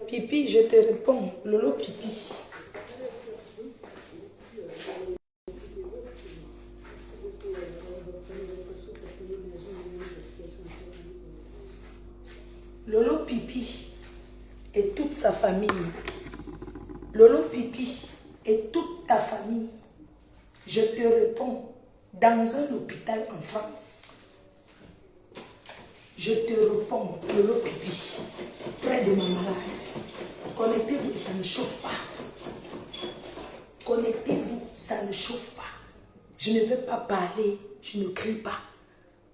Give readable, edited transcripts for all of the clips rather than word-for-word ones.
Pipi, je te réponds. Lolo Pipi. Lolo Pipi et toute sa famille. Lolo Pipi et toute ta famille. Je te réponds. Dans un hôpital en France. Je te réponds, Lolo Pipi, près de ma malade. Connectez-vous, ça ne chauffe pas. Connectez-vous, ça ne chauffe pas. Je ne veux pas parler, je ne crie pas.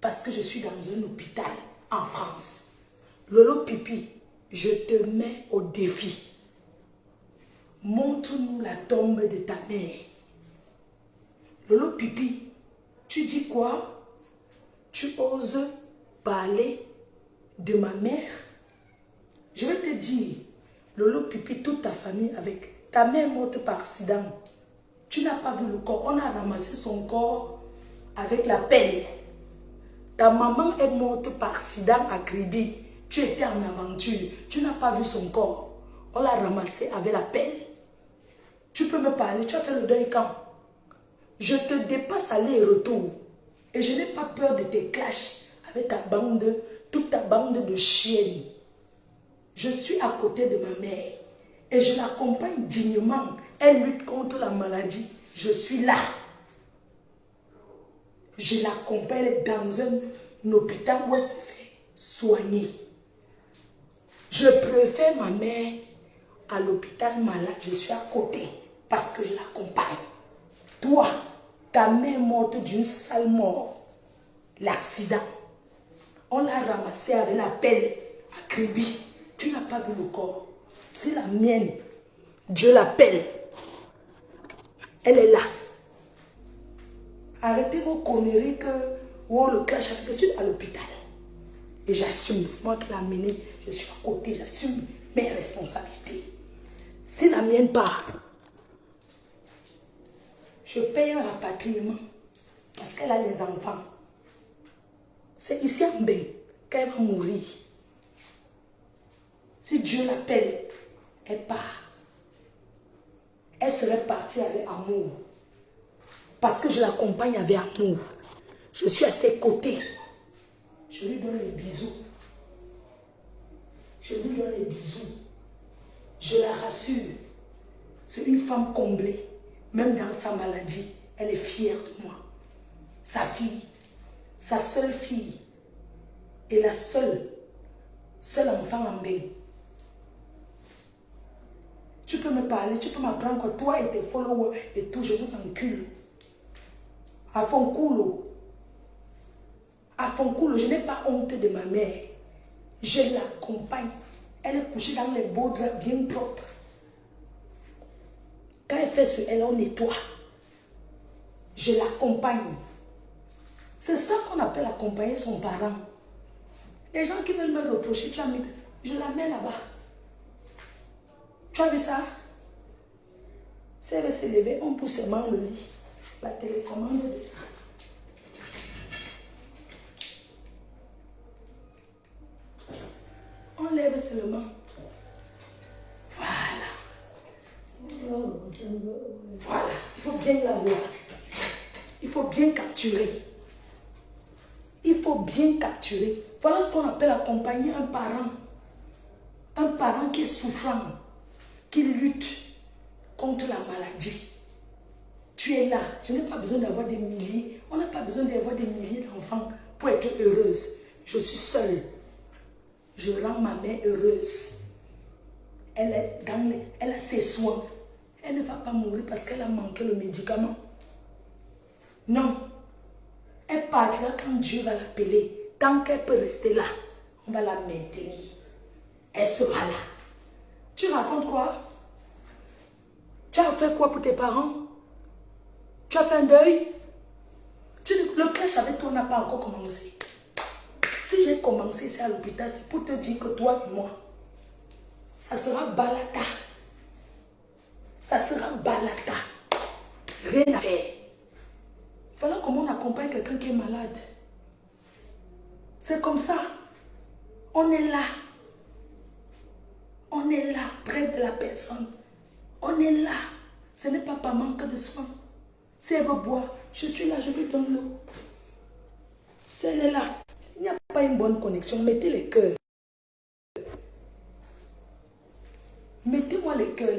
Parce que je suis dans un hôpital en France. Lolo Pipi, je te mets au défi. Montre-nous la tombe de ta mère. Lolo Pipi, tu dis quoi? Tu oses parler de ma mère? Je vais te dire, Lolo Pipi, toute ta famille avec ta mère morte par accident. Tu n'as pas vu le corps. On a ramassé son corps avec la pelle. Ta maman est morte par accident à Kribi. Tu étais en aventure. Tu n'as pas vu son corps. On l'a ramassé avec la pelle. Tu peux me parler. Tu as fait le deuil quand? Je te dépasse aller et retour. Et je n'ai pas peur de tes clashs avec ta bande, toute ta bande de chiennes. Je suis à côté de ma mère. Et je l'accompagne dignement. Elle lutte contre la maladie. Je suis là. Je l'accompagne dans un hôpital où elle se fait soigner. Je préfère ma mère à l'hôpital malade. Je suis à côté parce que je l'accompagne. Toi, ta mère morte d'une sale mort. L'accident. On l'a ramassé avec la pelle à Kribi. Tu n'as pas vu le corps. C'est la mienne. Dieu l'appelle. Elle est là. Arrêtez vos conneries que le clash avec. Je suis à l'hôpital. Et j'assume. C'est moi qui l'ai amené. Je suis à côté. J'assume mes responsabilités. Si la mienne part, je paye un rapatriement. Parce qu'elle a les enfants. C'est ici en Mbé qu'elle va mourir. Si Dieu l'appelle, elle part. Elle serait partie avec amour. Parce que je l'accompagne avec amour. Je suis à ses côtés. Je lui donne les bisous. Je lui donne les bisous. Je la rassure. C'est une femme comblée. Même dans sa maladie, elle est fière de moi. Sa fille, sa seule fille et la seule enfant en bain. Tu peux me parler, tu peux m'apprendre que toi et tes followers et tout, je vous encule. À fond coulo. À fond coulo, je n'ai pas honte de ma mère. Je l'accompagne. Elle est couchée dans les beaux draps bien propres. Quand elle fait sur elle, on nettoie. Je l'accompagne. C'est ça qu'on appelle accompagner son parent. Les gens qui veulent me reprocher, tu as mis, je la mets là-bas. Tu as vu ça? Si elle veut se lever, on pousse seulement le lit. La télécommande de ça. On lève seulement. Voilà. Voilà. Il faut bien la voir. Il faut bien capturer. Il faut bien capturer. Voilà ce qu'on appelle accompagner un parent. Un parent qui est souffrant, qui lutte contre la maladie. Tu es là. Je n'ai pas besoin d'avoir des milliers. On n'a pas besoin d'avoir des milliers d'enfants pour être heureuse. Je suis seule. Je rends ma mère heureuse. Elle a ses soins. Elle ne va pas mourir parce qu'elle a manqué le médicament. Non. Elle partira quand Dieu va l'appeler. Tant qu'elle peut rester là, on va la maintenir. Elle sera là. Tu racontes quoi? Tu as fait quoi pour tes parents? Tu as fait un deuil? Le clash avec toi n'a pas encore commencé. Si j'ai commencé ici à l'hôpital, c'est pour te dire que toi et moi, ça sera balata. Ça sera balata. Rien à faire. Voilà comment on accompagne quelqu'un qui est malade. C'est comme ça. On est là. On On est là, près de la personne. On est là. Ce n'est pas par manque de soin. Si elle veut boire, je suis là, je lui donne l'eau. Si elle est là, il n'y a pas une bonne connexion, mettez les cœurs. Mettez-moi les cœurs,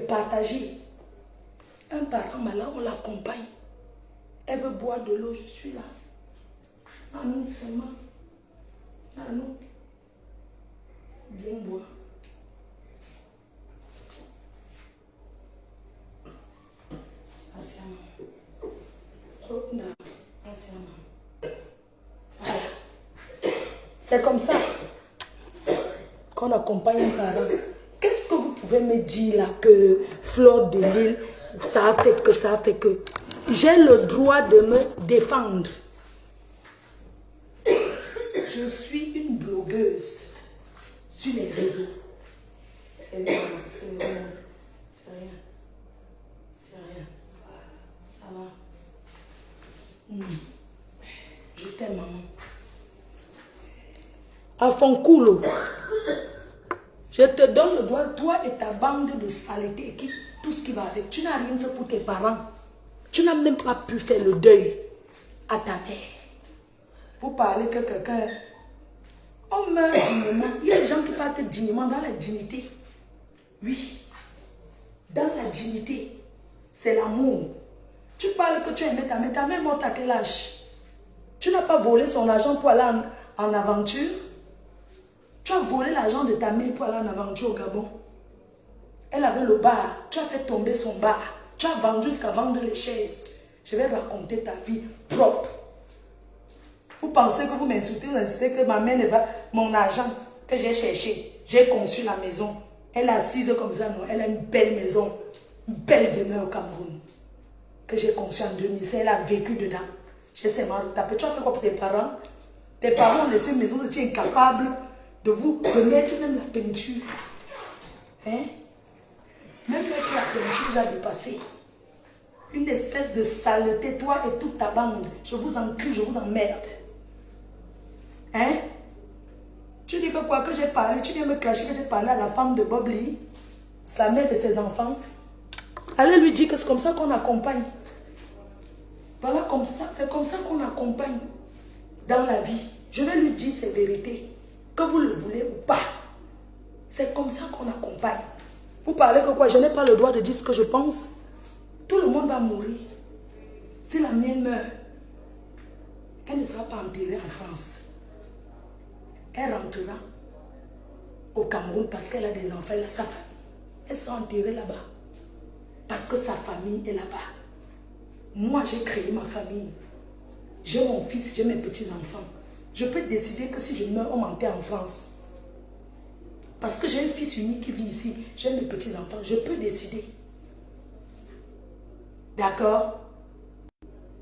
partagez. Un parent malade, on l'accompagne. Elle veut boire de l'eau, je suis là. À nous seulement. À nous. Bien boire. Voilà. C'est comme ça qu'on accompagne un parent. Qu'est-ce que vous pouvez me dire là que Fleur de Lys, ça a fait que j'ai le droit de me défendre. Je suis une blogueuse sur les réseaux. C'est rien, c'est rien, c'est rien, c'est rien. Ça va. Je t'aime, maman. À Fonculo, je te donne le droit, toi et ta bande de saleté, tout ce qui va avec. Tu n'as rien fait pour tes parents. Tu n'as même pas pu faire le deuil à ta mère. Pour parler que quelqu'un... On meurt dignement. Il y a des gens qui partent dignement dans la dignité. Oui. Dans la dignité. C'est l'amour. Tu parles que tu aimais ta mère. Ta mère morte à quel âge? Tu n'as pas volé son argent pour aller en aventure. Tu as volé l'argent de ta mère pour aller en aventure au Gabon. Elle avait le bar. Tu as fait tomber son bar. Tu as vendu jusqu'à vendre les chaises. Je vais raconter ta vie propre. Vous pensez que vous m'insultez, que ma mère n'est pas... Mon argent que j'ai cherché, j'ai conçu la maison. Elle est assise comme ça, non. Elle a une belle maison, une belle demeure au Cameroun. Que j'ai conçue en 2016. Elle a vécu dedans. J'ai seulement tapé. Tu as fait quoi pour tes parents? Tes parents ont laissé une maison, tu es incapable de vous remettre même la peinture. Hein? Même mettre la peinture vous a dépassé. Une espèce de saleté, toi et toute ta bande. Je vous encule, je vous emmerde. Hein? Tu dis que quoi que j'ai parlé, tu viens me clasher que j'ai parlé à la femme de Bob Lee, sa mère de ses enfants. Allez lui dire que c'est comme ça qu'on accompagne. Voilà comme ça, c'est comme ça qu'on accompagne dans la vie. Je vais lui dire ces vérités, que vous le voulez ou pas. C'est comme ça qu'on accompagne. Vous parlez que quoi? Je n'ai pas le droit de dire ce que je pense. Tout le monde va mourir. Si la mienne meurt, elle ne sera pas enterrée en France. Elle rentrera au Cameroun parce qu'elle a des enfants, elle a sa famille. Elle sera enterrée là-bas. Parce que sa famille est là-bas. Moi, j'ai créé ma famille. J'ai mon fils, j'ai mes petits-enfants. Je peux décider que si je meurs, on m'enterre en France. Parce que j'ai un fils unique qui vit ici. J'ai mes petits-enfants. Je peux décider. D'accord?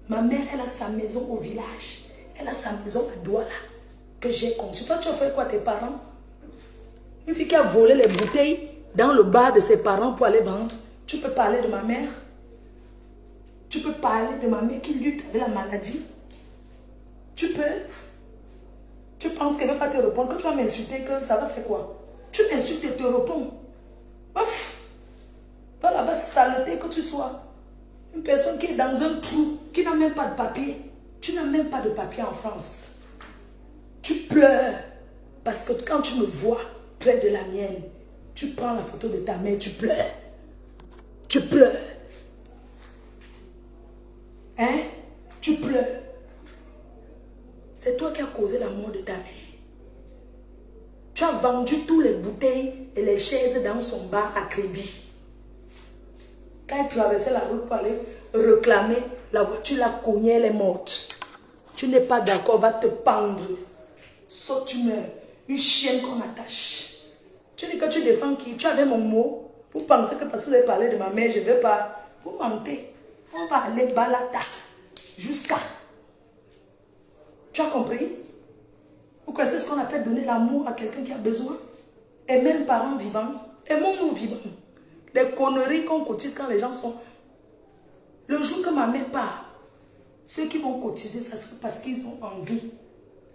Ma mère, elle a sa maison au village. Elle a sa maison à Douala. Que j'ai conçue. Toi, tu as fait quoi tes parents? Une fille qui a volé les bouteilles dans le bar de ses parents pour aller vendre. Tu peux parler de ma mère? Tu peux parler de ma mère qui lutte avec la maladie? Tu peux? Tu penses qu'elle ne va pas te répondre? Quand tu vas m'insulter, que ça va faire quoi? Tu m'insultes et te réponds. Ouf! Va là-bas, saleté que tu sois. Une personne qui est dans un trou, qui n'a même pas de papier. Tu n'as même pas de papier en France. Tu pleures. Parce que quand tu me vois près de la mienne, tu prends la photo de ta mère, tu pleures. Tu pleures. Hein? Tu pleures. C'est toi qui as causé la mort de ta mère. Tu as vendu tous les bouteilles et les chaises dans son bar à Créby. Quand elle traversait la route pour aller réclamer, la voiture l'a cognée, elle est morte. Tu n'es pas d'accord, on va te pendre. Sauf tu meurs. Une chienne qu'on attache. Tu dis que tu défends qui? Tu avais mon mot. Vous pensez que parce que vous avez parlé de ma mère, je ne vais pas. Vous mentez. On va aller balata. Jusqu'à. Tu as compris? Vous connaissez ce qu'on appelle donner l'amour à quelqu'un qui a besoin? Et même parents vivants. Aimons-nous vivants. Les conneries qu'on cotise quand les gens sont... Le jour que ma mère part, ceux qui vont cotiser, ça sera parce qu'ils ont envie.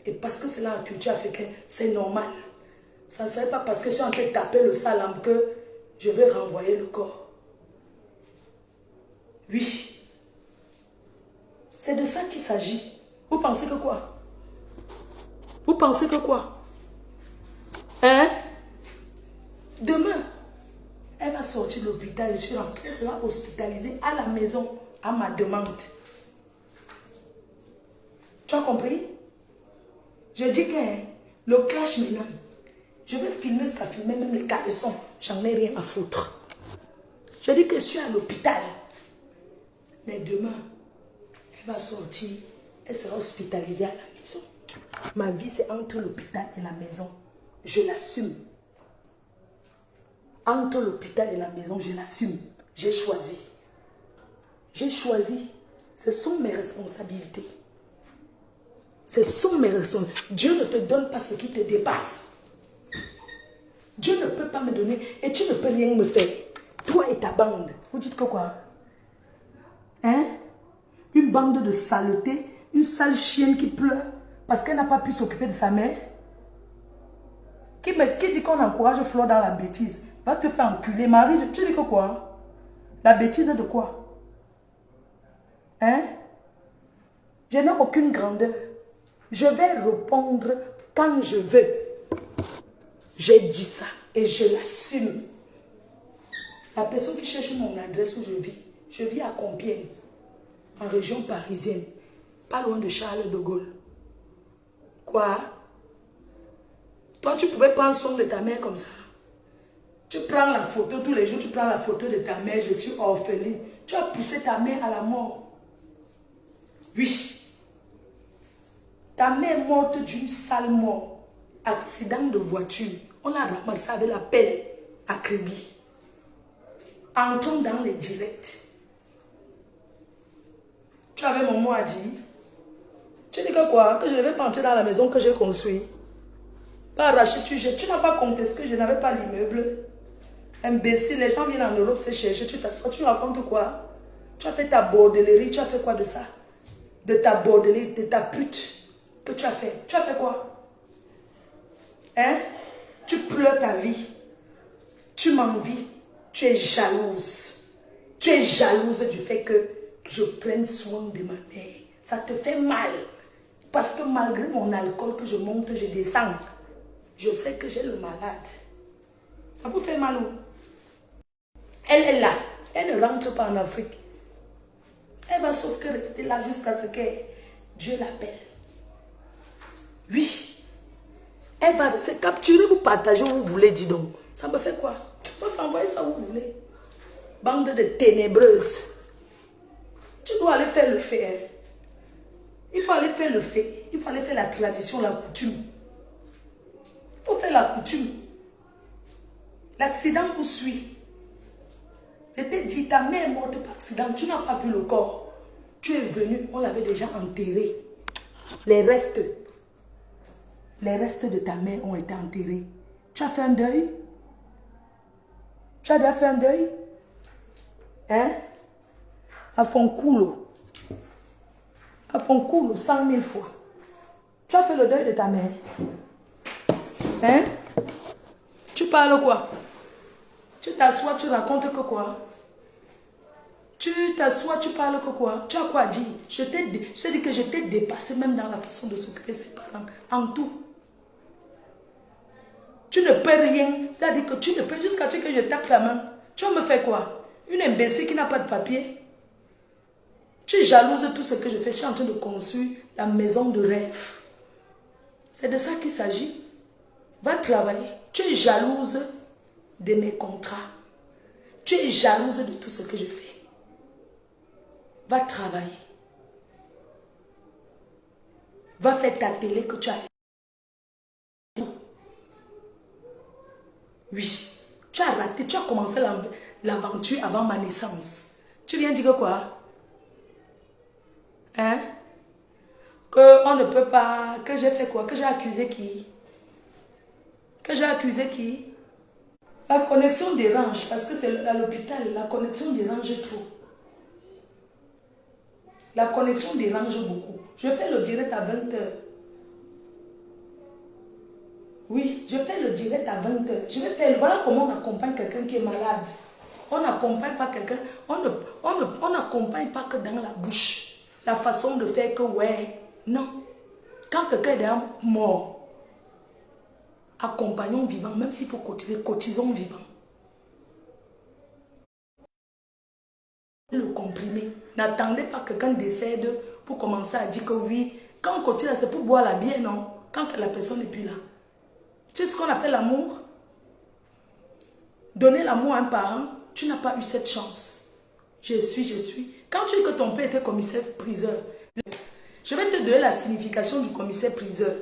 Et parce que c'est la culture africaine, c'est normal. Ça ne serait pas parce que je suis en train de taper le salam que je vais renvoyer le corps. Oui. C'est de ça qu'il s'agit. Vous pensez que quoi? Vous pensez que quoi? Hein? Demain, elle va sortir de l'hôpital. Je suis rentrée, elle sera hospitalisée à la maison à ma demande. Tu as compris? Je dis que le clash maintenant, je vais filmer ce qu'a filmé, même les caleçons. J'en ai rien à foutre. Je dis que je suis à l'hôpital. Mais demain, elle va sortir, elle sera hospitalisée à la maison. Ma vie, c'est entre l'hôpital et la maison. Je l'assume. Entre l'hôpital et la maison, je l'assume. J'ai choisi. J'ai choisi. Ce sont mes responsabilités. Ce sont mes responsabilités. Dieu ne te donne pas ce qui te dépasse. Dieu ne peut pas me donner et tu ne peux rien me faire. Toi et ta bande. Vous dites que quoi? Hein? Une bande de saleté, une sale chienne qui pleure parce qu'elle n'a pas pu s'occuper de sa mère. Qui dit qu'on encourage Flore dans la bêtise? Va te faire enculer. Marie, tu dis que quoi? La bêtise de quoi? Hein? Je n'ai aucune grandeur. Je vais répondre quand je veux. J'ai dit ça et je l'assume. La personne qui cherche mon adresse où je vis à Compiègne, en région parisienne, pas loin de Charles de Gaulle. Quoi? Toi, tu pouvais prendre soin de ta mère comme ça. Tu prends la photo, tous les jours, tu prends la photo de ta mère, je suis orpheline. Tu as poussé ta mère à la mort. Oui. Ta mère est morte d'une sale mort. Accident de voiture. On l'a ramassée avec la pelle à Créby. Entrons dans les directs. Tu avais mon mot à dire. Tu dis que quoi? Que je ne vais pas entrer dans la maison que j'ai construite. Pas arracher, tu n'as pas contesté que je n'avais pas l'immeuble. Imbécile, les gens viennent en Europe se chercher. Tu t'assois, tu racontes quoi? Tu as fait ta bordellerie, tu as fait quoi de ça? De ta bordellerie, de ta pute que tu as fait. Tu as fait quoi? Hein? Tu pleures ta vie. Tu m'envies. Tu es jalouse. Tu es jalouse du fait que je prenne soin de ma mère. Ça te fait mal. Parce que malgré mon alcool que je monte, je descends. Je sais que j'ai le malade. Ça vous fait mal où? Elle est là. Elle ne rentre pas en Afrique. Elle va sauf que rester là jusqu'à ce que Dieu l'appelle. Oui. Elle va se capturer, vous partagez où vous voulez, dis donc. Ça me fait quoi? Vous pouvez envoyer ça où vous voulez. Bande de ténébreuses. Tu dois aller faire le fait. Hein. Il faut aller faire le fait. Il faut aller faire la tradition, la coutume. Il faut faire la coutume. L'accident vous suit. Je t'ai dit, ta mère est morte par accident. Tu n'as pas vu le corps. Tu es venu, on l'avait déjà enterré. Les restes de ta mère ont été enterrés. Tu as fait un deuil? Tu as déjà fait un deuil? Hein? À Fonculo. À Fonculo, 100 000 fois. Tu as fait le deuil de ta mère? Hein? Tu parles quoi? Tu t'assois, tu racontes que quoi? Tu t'assois, tu parles que quoi? Tu as quoi dire? Je t'ai dit que je t'ai dépassé même dans la façon de s'occuper de ses parents. En tout. Tu ne peux rien. C'est-à-dire que tu ne peux jusqu'à ce que je tape ta main. Tu vas me faire quoi? Une imbécile qui n'a pas de papier? Tu es jalouse de tout ce que je fais. Je suis en train de construire la maison de rêve. C'est de ça qu'il s'agit. Va travailler. Tu es jalouse de mes contrats. Tu es jalouse de tout ce que je fais. Va travailler. Va faire ta télé que tu as. Oui. Tu as raté. Tu as commencé l'aventure avant ma naissance. Tu viens dire quoi? Hein? Qu'on ne peut pas... Que j'ai fait quoi? Que j'ai accusé qui? Que j'ai accusé qui? La connexion dérange. Parce que c'est à l'hôpital. La connexion dérange trop. La connexion dérange beaucoup. Je fais le direct à 20 h. Oui, je fais le direct à 20 h. Je vais faire, voilà comment on accompagne quelqu'un qui est malade. On n'accompagne pas quelqu'un, on n'accompagne pas que dans la bouche. La façon de faire que, ouais, non. Quand quelqu'un est déjà mort, accompagnons vivant, même s'il faut cotiser, cotisons vivant. Le comprimer. N'attendez pas que quelqu'un décède pour commencer à dire que oui, quand on cotise, c'est pour boire la bière, non? Quand la personne n'est plus là. Tu sais ce qu'on appelle l'amour? Donner l'amour à un parent, tu n'as pas eu cette chance. Je suis. Quand tu dis que ton père était commissaire-priseur, je vais te donner la signification du commissaire-priseur.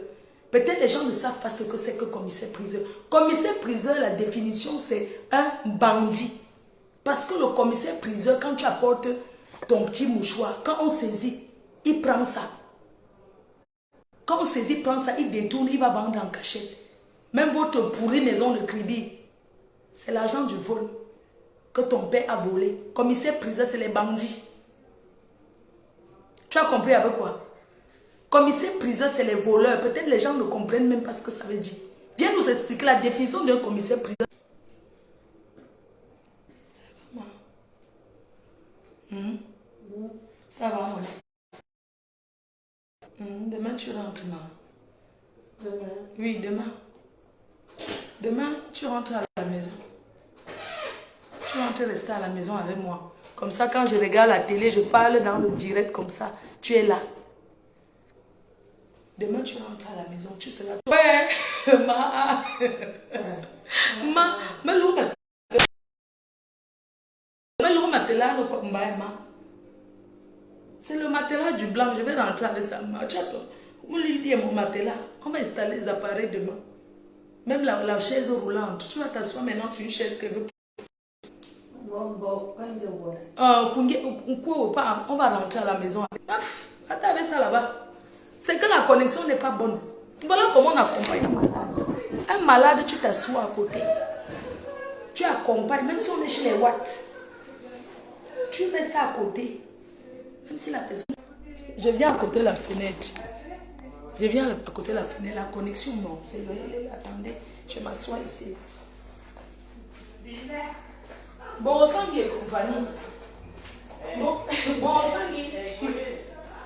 Peut-être les gens ne savent pas ce que c'est que commissaire-priseur. Commissaire-priseur, la définition, c'est un bandit. Parce que le commissaire-priseur, quand tu apportes ton petit mouchoir, quand on saisit, il prend ça. Quand on saisit, il prend ça, il détourne, il va vendre en cachette. Même votre pourrie maison de Kribi, c'est l'argent du vol que ton père a volé. Commissaire-priseur, c'est les bandits. Tu as compris avec quoi? Commissaire-priseur, c'est les voleurs. Peut-être les gens ne comprennent même pas ce que ça veut dire. Viens nous expliquer la définition d'un commissaire-priseur. Ça va, maman. Demain, tu rentres, maman. Demain? Oui, demain. Demain, tu rentres à la maison. Tu rentres rester à la maison avec moi. Comme ça, quand je regarde la télé, je parle dans le direct comme ça. Tu es là. Demain, tu rentres à la maison. Tu seras... Ouais, c'est le matelas du blanc. Je vais rentrer avec ça. On lui dit mon matelas. On va installer les appareils demain. Même la chaise roulante. Tu vas t'asseoir maintenant sur une chaise que veut. On va rentrer à la maison. Attends avec ça là-bas. C'est que la connexion n'est pas bonne. Voilà comment on accompagne un malade. Un malade, tu t'assois à côté. Tu accompagnes, même si on est chez les Watts. Tu restes à côté. Même si la personne... Je viens à côté de la fenêtre. Je viens à côté de la fenêtre. La connexion, non. C'est le... Attendez, je m'assois ici. Bon sang et compagnie.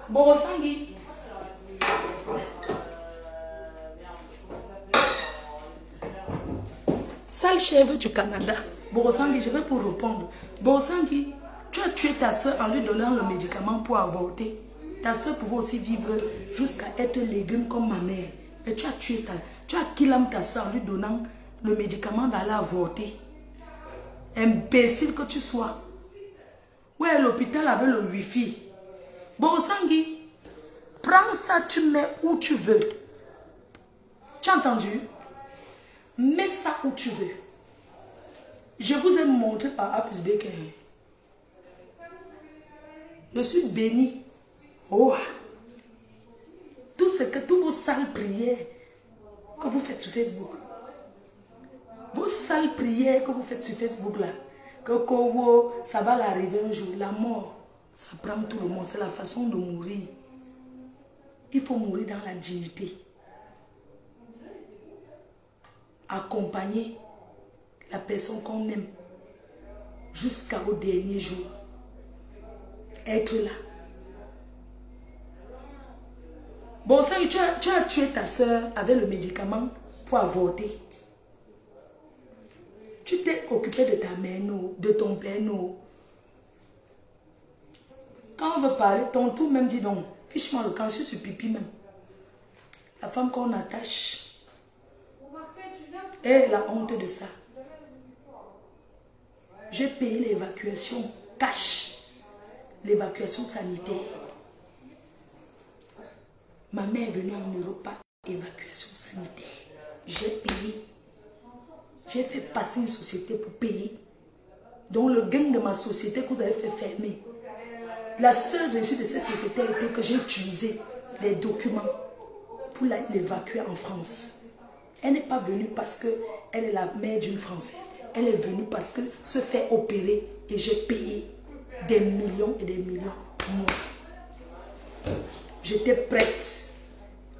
Bon sang. Sale chèvre du Canada. Borosangui, je vais pour répondre. Borosangui, tu as tué ta soeur en lui donnant le médicament pour avorter. Ta soeur pouvait aussi vivre jusqu'à être légume comme ma mère. Et tu as tué ça. Tu as killé ta soeur en lui donnant le médicament d'aller avorter. Imbécile que tu sois. Ouais, l'hôpital avait le wifi. Borosangui, prends ça, tu mets où tu veux. Tu as entendu? Mets ça où tu veux. Je vous ai montré par A plus B que je suis béni. Oh. Tous vos sales prières que vous faites sur Facebook. Vos sales prières que vous faites sur Facebook là. Que ça va l'arriver un jour. La mort, ça prend tout le monde. C'est la façon de mourir. Il faut mourir dans la dignité. Accompagner la personne qu'on aime jusqu'au dernier jour. Être là. Bon, ça, tu as tué ta soeur avec le médicament pour avorter. Tu t'es occupé de ta mère, non, de ton père, non. Quand on veut parler, ton tout même dit non. Fiche-moi le camp, je suis sur pipi même. La femme qu'on attache. Et la honte de ça. J'ai payé l'évacuation cash. L'évacuation sanitaire. Ma mère est venue en Europe, évacuation sanitaire. J'ai payé. J'ai fait passer une société pour payer. Donc le gain de ma société que vous avez fait fermer. La seule réussite de cette société était que j'ai utilisé les documents pour l'évacuer en France. Elle n'est pas venue parce qu'elle est la mère d'une Française. Elle est venue parce que se fait opérer et j'ai payé des millions et des millions. Moi, j'étais prête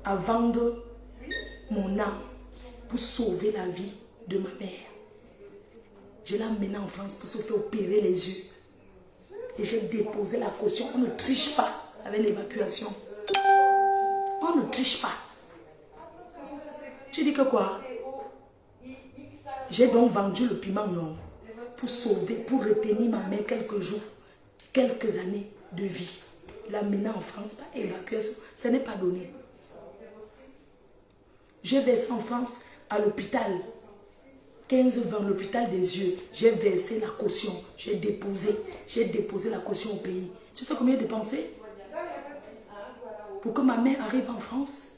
à vendre mon âme pour sauver la vie de ma mère. Je l'ai emmenée en France pour se faire opérer les yeux. Et j'ai déposé la caution. On ne triche pas avec l'évacuation. On ne triche pas. Tu dis que quoi? J'ai donc vendu le piment non pour sauver, pour retenir ma mère quelques jours, quelques années de vie. L'amener en France par évacuation, ce n'est pas donné. J'ai versé en France à l'hôpital, 15-20, l'hôpital des yeux. J'ai versé la caution, j'ai déposé la caution au pays. Tu sais combien j'ai dépensé? Pour que ma mère arrive en France,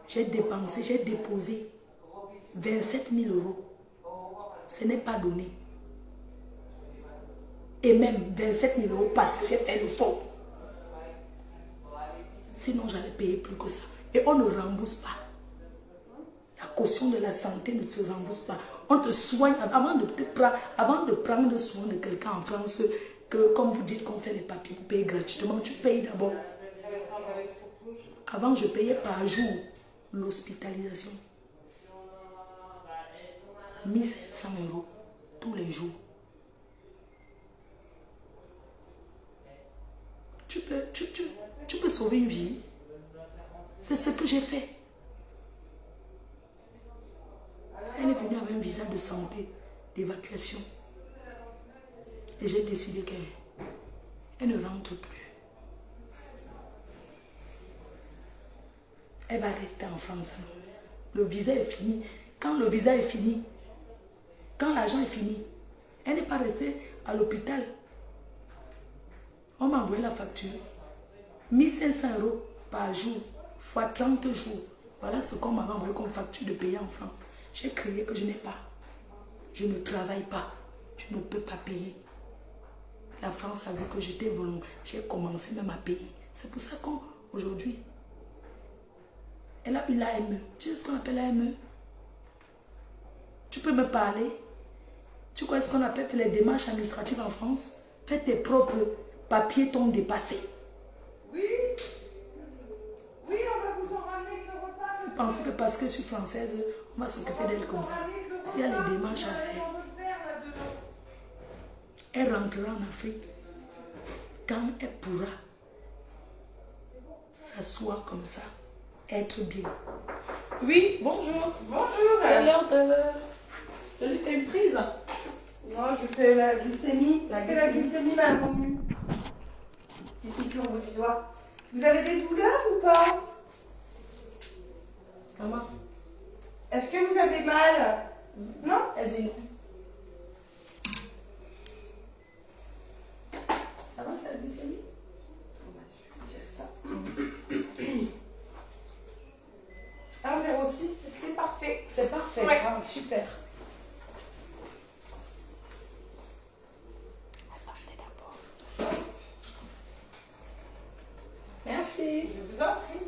j'ai déposé 27 000 euros. Ce n'est pas donné. Et même 27 000 euros parce que j'ai fait le faux. Sinon, j'allais payer plus que ça. Et on ne rembourse pas. La caution de la santé ne te rembourse pas. On te soigne avant de prendre soin de quelqu'un en France, que comme vous dites qu'on fait les papiers pour payer gratuitement, tu payes d'abord. Avant, je payais par jour l'hospitalisation. 1500 euros tous les jours. Tu peux sauver une vie. C'est ce que j'ai fait. Elle est venue avec un visa de santé, d'évacuation. Et j'ai décidé qu'elle ne rentre plus. Elle va rester en France. Le visa est fini. Quand le visa est fini, quand l'argent est fini, elle n'est pas restée à l'hôpital. On m'a envoyé la facture. 1500 euros par jour, fois 30 jours. Voilà ce qu'on m'avait envoyé comme facture de payer en France. J'ai crié que je n'ai pas. Je ne travaille pas. Je ne peux pas payer. La France a vu que j'étais volontaire. J'ai commencé même à payer. C'est pour ça qu'aujourd'hui, elle a eu l'AME. Tu sais ce qu'on appelle l'AME? Tu peux me parler? Tu connais ce qu'on appelle les démarches administratives en France? Fais tes propres papiers t'ont dépassé. Oui. Oui, on va vous en ramener le repas. Vous pensez que parce que je suis française, on va s'occuper d'elle comme ça? Il y a les démarches à faire. Elle rentrera en Afrique quand elle pourra s'asseoir comme ça, être bien. Oui, bonjour. Bonjour. C'est l'heure de... Je lui fais une prise. Non, je fais la glycémie. La glycémie, maman. Petit piqûre au bout du doigt. Vous avez des douleurs ou pas? Maman. Est-ce que vous avez mal? Non? Elle dit non. Ça va, c'est la glycémie? Je vais dire ça. 1,06, c'est parfait. C'est parfait. Ouais. Ah, super. Merci. Je vous en prie.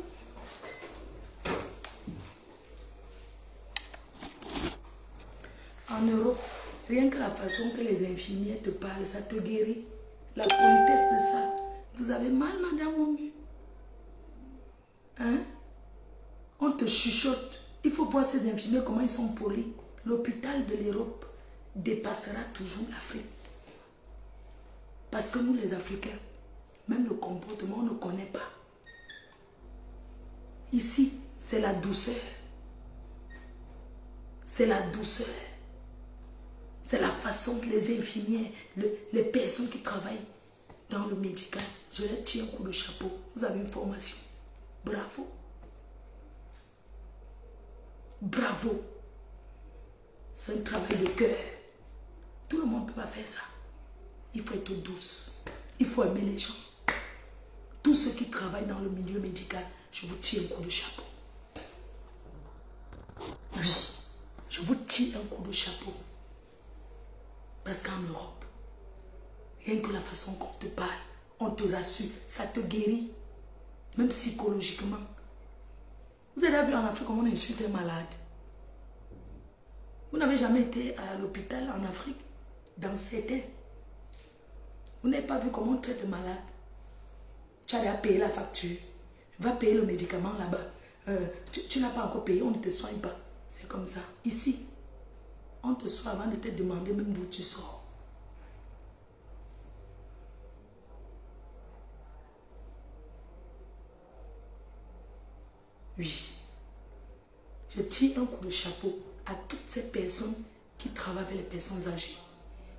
En Europe, rien que la façon que les infirmières te parlent, ça te guérit. La politesse de ça. Vous avez mal, madame, au mieux? Hein? On te chuchote. Il faut voir ces infirmières, comment ils sont polis. L'hôpital de l'Europe dépassera toujours l'Afrique. Parce que nous, les Africains, même le comportement, on ne connaît pas. Ici, c'est la douceur. C'est la douceur. C'est la façon que les infirmières, les personnes qui travaillent dans le médical, je leur tire un coup de chapeau. Vous avez une formation. Bravo. Bravo. C'est un travail de cœur. Tout le monde ne peut pas faire ça. Il faut être douce. Il faut aimer les gens. Tous ceux qui travaillent dans le milieu médical, je vous tire un coup de chapeau. Oui, je vous tire un coup de chapeau. Parce qu'en Europe, rien que la façon qu'on te parle, on te rassure, ça te guérit. Même psychologiquement. Vous avez vu en Afrique comment on insulte un malade? Vous n'avez jamais été à l'hôpital en Afrique? Dans certains. Vous n'avez pas vu comment on traite le malade? Tu as déjà payé la facture. Va payer le médicament là-bas. tu n'as pas encore payé, on ne te soigne pas. C'est comme ça. Ici, on te soigne avant de te demander même d'où tu sors. Oui. Je tire un coup de chapeau à toutes ces personnes qui travaillent avec les personnes âgées,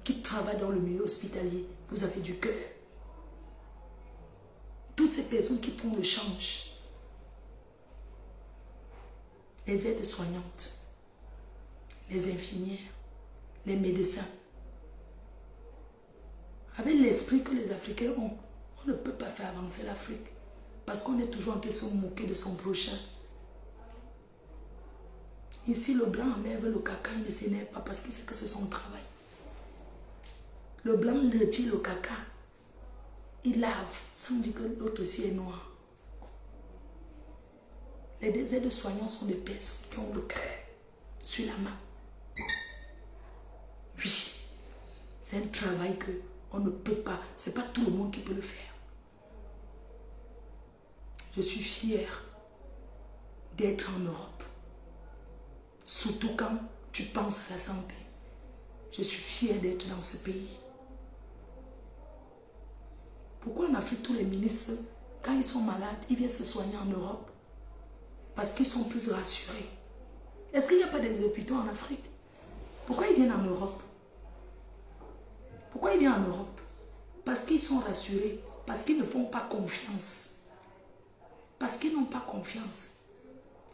qui travaillent dans le milieu hospitalier. Vous avez du cœur. Toutes ces personnes qui font le change. Les aides-soignantes, les infirmières, les médecins. Avec l'esprit que les Africains ont, on ne peut pas faire avancer l'Afrique. Parce qu'on est toujours en train de se moquer de son prochain. Ici, le blanc enlève le caca, il ne s'énerve pas parce qu'il sait que c'est son travail. Le blanc retire le caca, il lave, ça me dit que l'autre aussi est noir. Les aides-soignants sont des personnes qui ont le cœur sur la main. Oui, c'est un travail qu'on ne peut pas, c'est pas tout le monde qui peut le faire. Je suis fière d'être en Europe. Surtout quand tu penses à la santé. Je suis fière d'être dans ce pays. Pourquoi en Afrique, tous les ministres, quand ils sont malades, ils viennent se soigner en Europe? Parce qu'ils sont plus rassurés. Est-ce qu'il n'y a pas des hôpitaux en Afrique? Pourquoi ils viennent en Europe? Pourquoi ils viennent en Europe? Parce qu'ils sont rassurés. Parce qu'ils ne font pas confiance. Parce qu'ils n'ont pas confiance.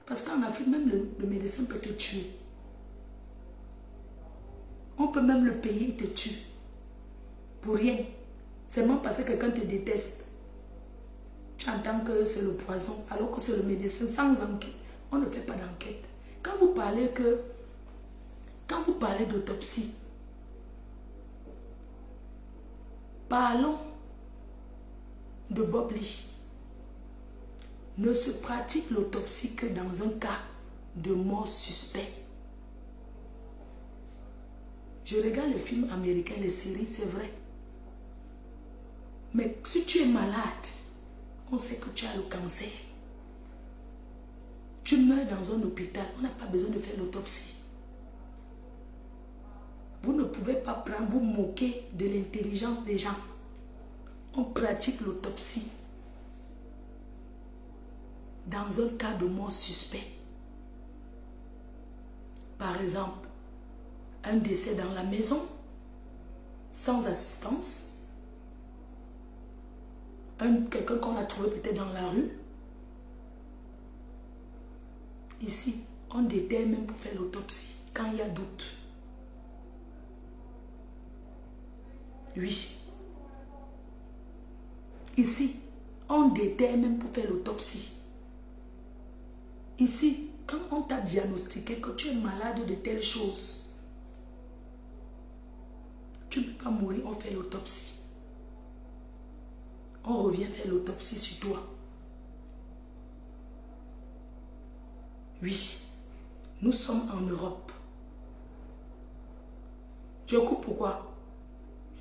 Parce qu'en Afrique, même le médecin peut te tuer. On peut même le payer, il te tue. Pour rien. Seulement parce que quelqu'un te déteste. Tu entends que c'est le poison, alors que c'est le médecin sans enquête. On ne fait pas d'enquête. Quand vous parlez d'autopsie, parlons de Bob Lee. Ne se pratique l'autopsie que dans un cas de mort suspect. Je regarde les films américains, les séries, c'est vrai. Mais si tu es malade, on sait que tu as le cancer. Tu meurs dans un hôpital, on n'a pas besoin de faire l'autopsie. Vous ne pouvez pas vous moquer de l'intelligence des gens. On pratique l'autopsie dans un cas de mort suspect. Par exemple, un décès dans la maison, sans assistance. Quelqu'un qu'on a trouvé peut-être dans la rue. Ici, on déterre même pour faire l'autopsie, quand il y a doute. Oui. Ici, on déterre même pour faire l'autopsie. Ici, quand on t'a diagnostiqué que tu es malade de telle chose, tu ne peux pas mourir, on fait l'autopsie. On revient faire l'autopsie sur toi. Oui, nous sommes en Europe. Je coupe pourquoi?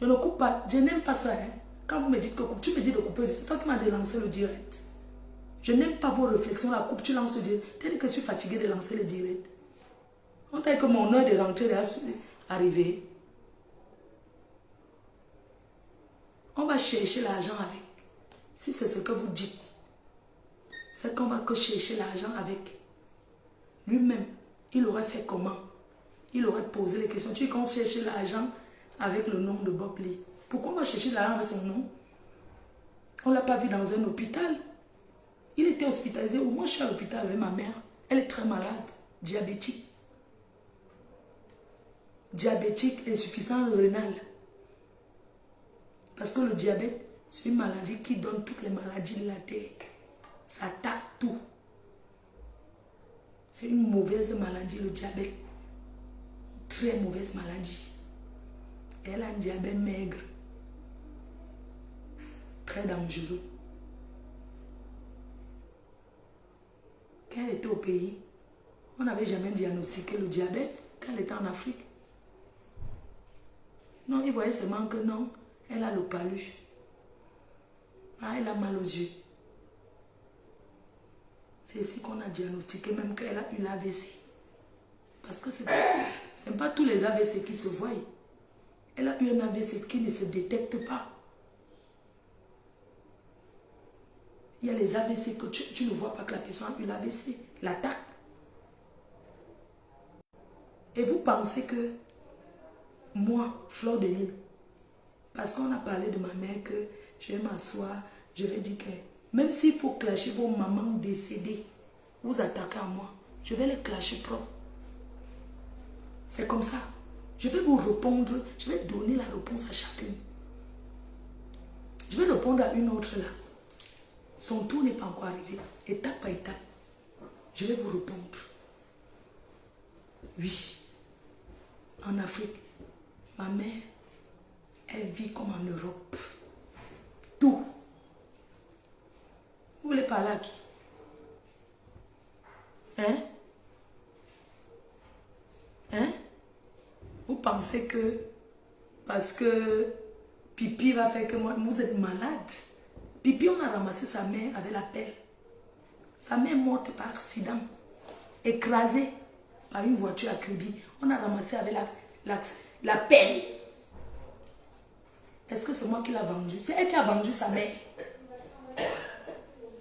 Je ne coupe pas, je n'aime pas ça. Hein? Quand vous me dites que coupe, tu me dis de couper, c'est toi qui m'as dit de lancer le direct. Je n'aime pas vos réflexions, la coupe, tu lances le direct. Tu as dit que je suis fatiguée de lancer le direct. On t'a dit que mon heure de rentrée est arrivée. On va chercher l'argent avec. Si c'est ce que vous dites, c'est qu'on va que chercher l'argent avec. Lui-même, il aurait fait comment? Il aurait posé les questions. Tu dis qu'on cherche l'argent avec le nom de Bob Lee. Pourquoi on va chercher l'argent avec son nom? On ne l'a pas vu dans un hôpital. Il était hospitalisé. Moi, je suis à l'hôpital avec ma mère. Elle est très malade, diabétique. Diabétique, insuffisance rénale. Parce que le diabète, c'est une maladie qui donne toutes les maladies de la terre. Ça attaque tout. C'est une mauvaise maladie, le diabète. Très mauvaise maladie. Elle a un diabète maigre. Très dangereux. Quand elle était au pays, on n'avait jamais diagnostiqué le diabète quand elle était en Afrique. Non, il voyait seulement que non, elle a le palu. Ah, elle a mal aux yeux. C'est ici qu'on a diagnostiqué même qu'elle a eu l'AVC. Parce que ce n'est pas tous les AVC qui se voient. Elle a eu un AVC qui ne se détecte pas. Il y a les AVC que tu ne vois pas que la personne a eu l'AVC, l'attaque. Et vous pensez que moi, Fleur de Lille, parce qu'on a parlé de ma mère, que je vais m'asseoir, je vais dire que même s'il faut clasher vos mamans décédées, vous attaquez à moi, je vais les clasher propres. C'est comme ça. Je vais vous répondre, je vais donner la réponse à chacune. Je vais répondre à une autre là. Son tour n'est pas encore arrivé. Étape par étape. Je vais vous répondre. Oui. En Afrique, ma mère, elle vit comme en Europe. Tout. Vous voulez parler à qui? Hein? Hein? Vous pensez que parce que pipi va faire que moi, vous êtes malade? Pipi, on a ramassé sa mère avec la pelle. Sa mère est morte par accident. Écrasée par une voiture à crédit. On a ramassé avec la pelle. Est-ce que c'est moi qui l'ai vendu? C'est elle qui a vendu sa mère.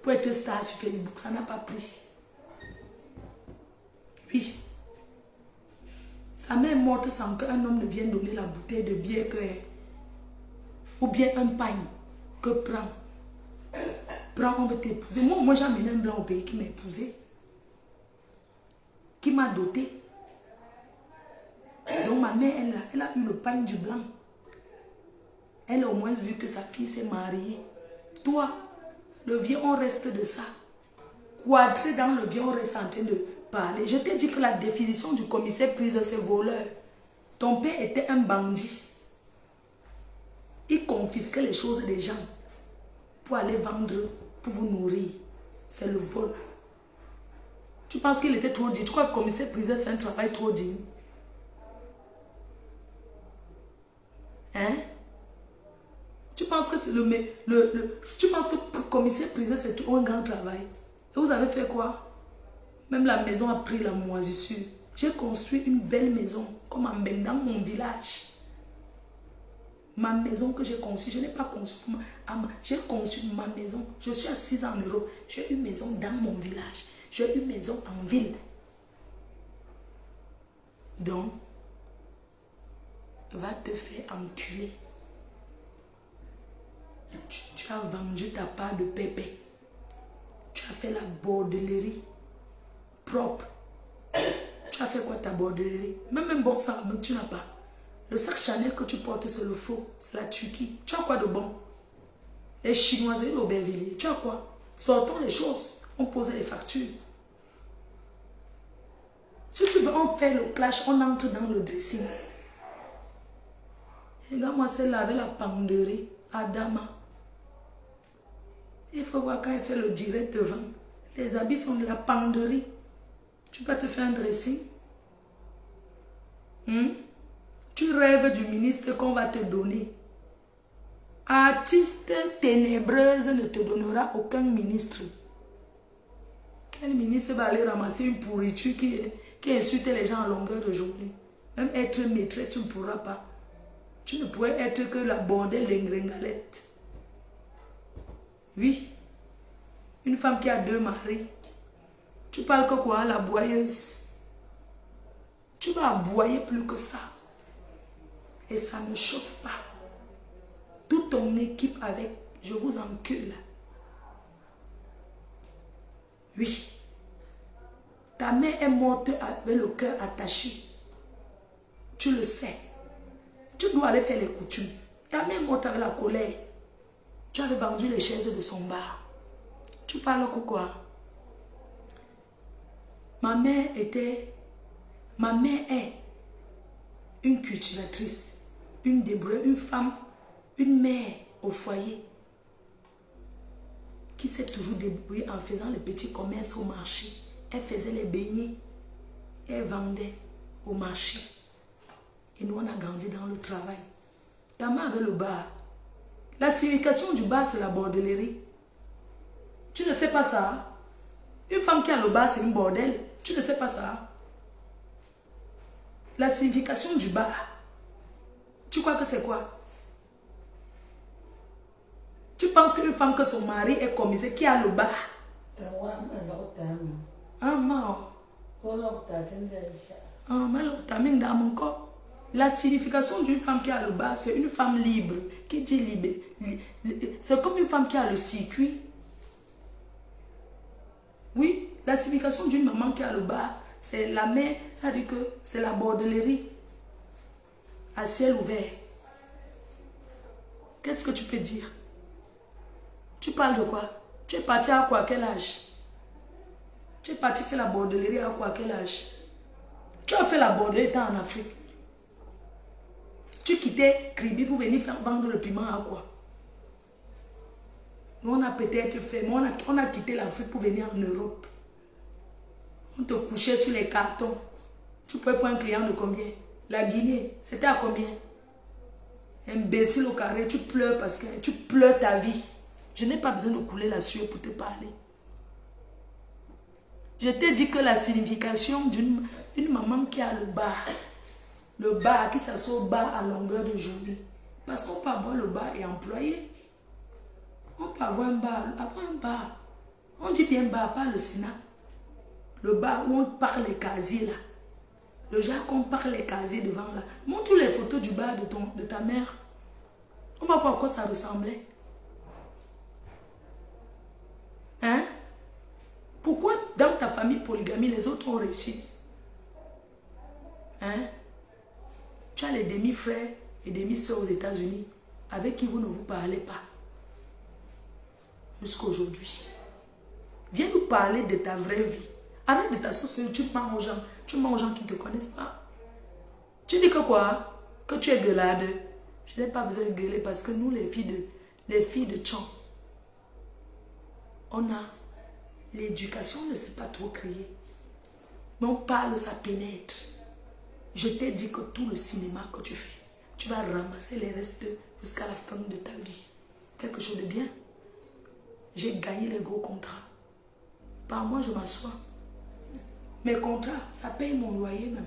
Pour être star sur Facebook, ça n'a pas pris. Oui. Sa mère est morte sans qu'un homme ne vienne donner la bouteille de bière que... Ou bien un pagne que prend. Prends, on veut t'épouser. Moi j'ai amené un blanc au pays qui m'a épousé. Qui m'a doté. Donc ma mère, elle a eu le pagne du blanc. Elle a au moins vu que sa fille s'est mariée. Toi, le vieux, on reste de ça. Quadré dans le vieux, on reste en train de parler. Je t'ai dit que la définition du commissaire prise, c'est voleur. Ton père était un bandit. Il confisquait les choses des gens pour aller vendre, pour vous nourrir. C'est le vol. Tu penses qu'il était trop digne? Tu crois que le commissaire priseur, c'est un travail trop digne? Hein? Tu penses que c'est tu penses que le commissaire priseur, c'est un grand travail? Et vous avez fait quoi? Même la maison a pris la moisissure. J'ai construit une belle maison, comme en Beng, dans mon village. Ma maison que j'ai conçue, je n'ai pas conçu pour j'ai conçu ma maison. Je suis assise en Europe. J'ai une maison dans mon village. J'ai une maison en ville. Donc, va te faire enculer. Tu as vendu ta part de pépé. Tu as fait la bordellerie propre. Tu as fait quoi ta bordellerie? Même un bon sac, tu n'as pas. Le sac Chanel que tu portes, c'est le faux. C'est la Turquie. Tu as quoi de bon? Les Chinoiseries d'Aubervilliers. Tu as quoi? Sortons les choses. On pose les factures. Si tu veux, on fait le clash. On entre dans le dressing. Regarde-moi celle-là avec la penderie. Adama. Il faut voir quand elle fait le direct devant. Les habits sont de la penderie. Tu peux te faire un dressing? Tu rêves du ministre qu'on va te donner. Artiste ténébreuse ne te donnera aucun ministre. Quel ministre va aller ramasser une pourriture qui insulte les gens à longueur de journée? Même être maîtresse, tu ne pourras pas. Tu ne pourrais être que la bordelle l'engrengalette. Oui. Une femme qui a 2 maris. Tu parles que quoi? La boyeuse. Tu vas aboyer plus que ça. Et ça ne chauffe pas. Toute ton équipe avec, je vous encule. Oui. Ta mère est morte avec le cœur attaché. Tu le sais. Tu dois aller faire les coutumes. Ta mère est morte avec la colère. Tu avais vendu les chaises de son bar. Tu parles quoi? Ma mère est une cultivatrice, une débrouilleuse, une femme, une mère au foyer qui s'est toujours débrouillée en faisant les petits commerces au marché. Elle faisait les beignets, elle vendait au marché. Et nous, on a grandi dans le travail. Ta mère avait le bar. La signification du bar, c'est la bordellerie. Tu ne sais pas ça? Une femme qui a le bar, c'est une bordel. Tu ne sais pas ça. La signification du bar. Tu crois que c'est quoi? Tu penses qu'une femme que son mari est commissaire qui a le bar? Ah, non. La signification d'une femme qui a le bar, c'est une femme libre. Qui dit libre? C'est comme une femme qui a le circuit. Oui, la signification d'une maman qui a le bar, c'est la mère, ça veut dire que c'est la bordellerie. À ciel ouvert. Qu'est-ce que tu peux dire? Tu parles de quoi? Tu es parti à quoi? Quel âge? Tu es parti faire la bordellerie à quoi? Quel âge? Tu as fait la bordellerie étant en Afrique. Tu quittais Kribi pour venir faire vendre le piment à quoi? Nous, on a peut-être fait, mais on a quitté l'Afrique pour venir en Europe. On te couchait sur les cartons. Tu pouvais prendre un client de combien? La Guinée, c'était à combien? Imbécile au carré, tu pleures parce que tu pleures ta vie. Je n'ai pas besoin de couler la sueur pour te parler. Je t'ai dit que la signification d'une maman qui a le bar qui s'assoit au bar à longueur de journée. Parce qu'on peut avoir le bar et employé. On peut avoir un bar. On dit bien bar, pas le Sénat. Le bar où on parle les casiers là. Le genre qu'on parle les casiers devant là. Montre les photos du bar de ta mère. On va voir à quoi ça ressemblait. Hein? Pourquoi dans ta famille polygamie, les autres ont réussi? Hein? Tu as les demi-frères et demi-sœurs aux États-Unis avec qui vous ne vous parlez pas. Jusqu'à aujourd'hui. Viens nous parler de ta vraie vie. Arrête de t'associer, tu mens aux gens. Tu mens aux gens qui ne te connaissent pas. Tu dis que quoi? Que tu es gueulade. Je n'ai pas besoin de gueuler parce que nous, les filles de Tchon, on a l'éducation, on ne sait pas trop crier. Mais on parle, ça pénètre. Je t'ai dit que tout le cinéma que tu fais, tu vas ramasser les restes jusqu'à la fin de ta vie. Quelque chose de bien. J'ai gagné les gros contrats. Par moi, je m'assois. Mes contrats, ça paye mon loyer même.